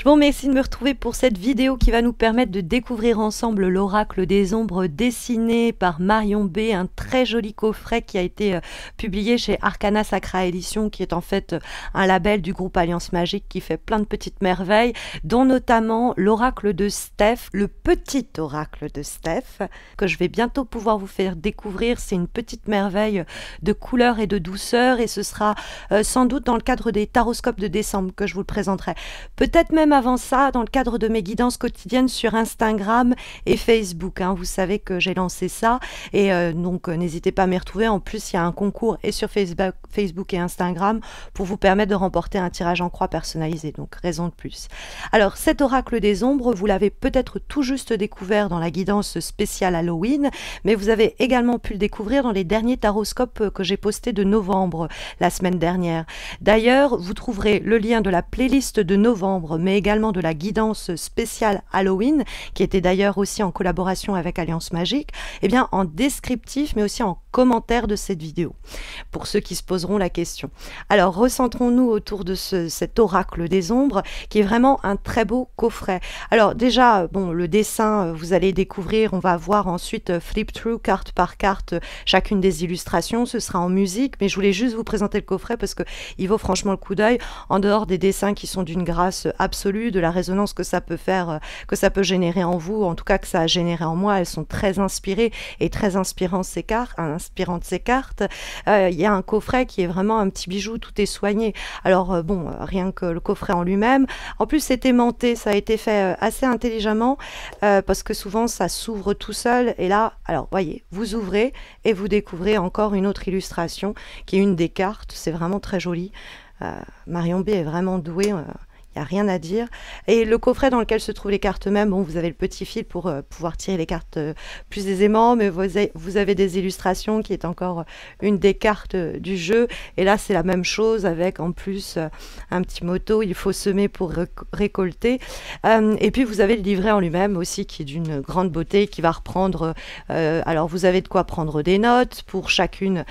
Je vous remercie de me retrouver pour cette vidéo qui va nous permettre de découvrir ensemble l'oracle des ombres dessiné par Marion B, un très joli coffret qui a été publié chez Arcana Sacra Édition, qui est en fait un label du groupe Alliance Magique qui fait plein de petites merveilles, dont notamment l'oracle de Steph, le petit oracle de Steph, que je vais bientôt pouvoir vous faire découvrir. C'est une petite merveille de couleur et de douceur, et ce sera sans doute dans le cadre des taroscopes de décembre que je vous le présenterai. Peut-être même avant ça, dans le cadre de mes guidances quotidiennes sur Instagram et Facebook. Vous savez que j'ai lancé ça, et donc n'hésitez pas à m'y retrouver. En plus, il y a un concours et sur Facebook et Instagram pour vous permettre de remporter un tirage en croix personnalisé, donc raison de plus. Alors, cet oracle des ombres, vous l'avez peut-être tout juste découvert dans la guidance spéciale Halloween, mais vous avez également pu le découvrir dans les derniers taroscopes que j'ai postés de novembre, la semaine dernière. D'ailleurs, vous trouverez le lien de la playlist de novembre, mais également de la guidance spéciale Halloween, qui était d'ailleurs aussi en collaboration avec Alliance Magique, eh bien en descriptif, mais aussi en commentaire de cette vidéo, pour ceux qui se poseront la question. Alors, recentrons-nous autour de cet oracle des ombres, qui est vraiment un très beau coffret. Alors déjà, bon, le dessin, vous allez découvrir, on va voir ensuite flip through, carte par carte, chacune des illustrations, ce sera en musique, mais je voulais juste vous présenter le coffret parce que il vaut franchement le coup d'œil, en dehors des dessins qui sont d'une grâce absolue, de la résonance que ça peut faire, que ça peut générer en vous, en tout cas que ça a généré en moi. Elles sont très inspirées et très inspirantes ces cartes. Il y a un coffret qui est vraiment un petit bijou, tout est soigné. Alors bon, rien que le coffret en lui-même. En plus, c'est aimanté, ça a été fait assez intelligemment parce que souvent ça s'ouvre tout seul. Et là, alors voyez, vous ouvrez et vous découvrez encore une autre illustration qui est une des cartes. C'est vraiment très joli. Marion B est vraiment douée. Il n'y a rien à dire. Et le coffret dans lequel se trouvent les cartes même, bon, vous avez le petit fil pour pouvoir tirer les cartes plus aisément, mais vous avez des illustrations qui est encore une des cartes du jeu. Et là, c'est la même chose avec en plus un petit motto, il faut semer pour récolter. Et puis, vous avez le livret en lui-même aussi qui est d'une grande beauté, qui va reprendre... alors, vous avez de quoi prendre des notes pour chacune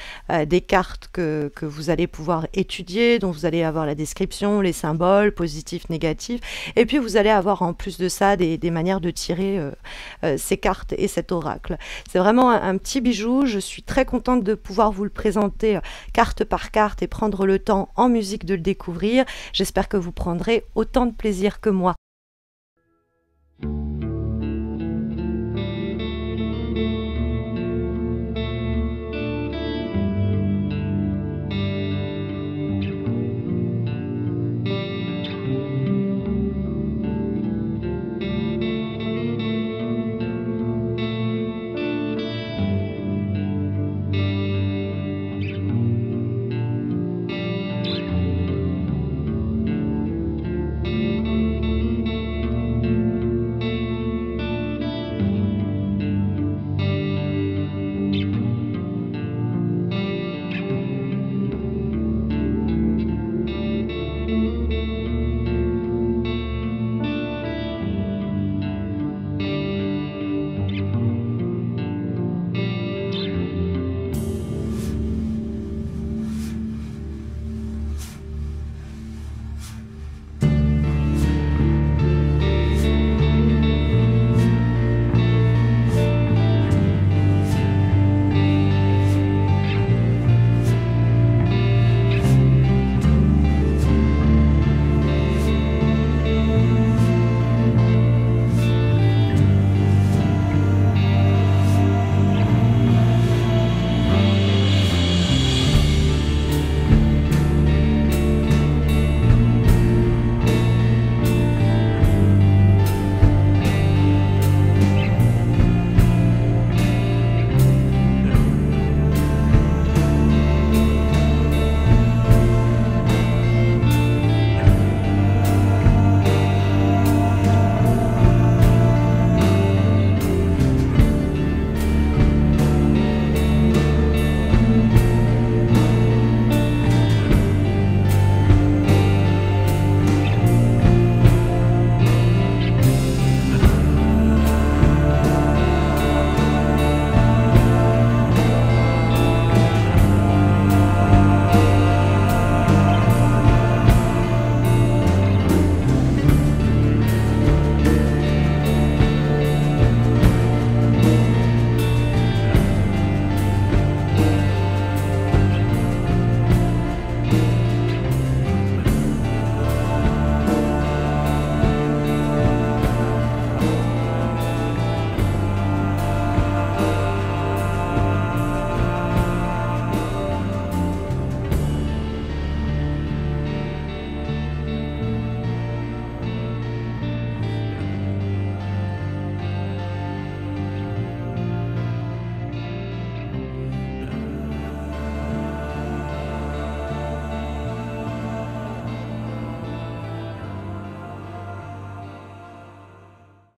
des cartes que vous allez pouvoir étudier, dont vous allez avoir la description, les symboles, positifs, négatif, et puis vous allez avoir en plus de ça des manières de tirer ces cartes et cet oracle. C'est vraiment un petit bijou. Je suis très contente de pouvoir vous le présenter carte par carte et prendre le temps en musique de le découvrir. J'espère que vous prendrez autant de plaisir que moi.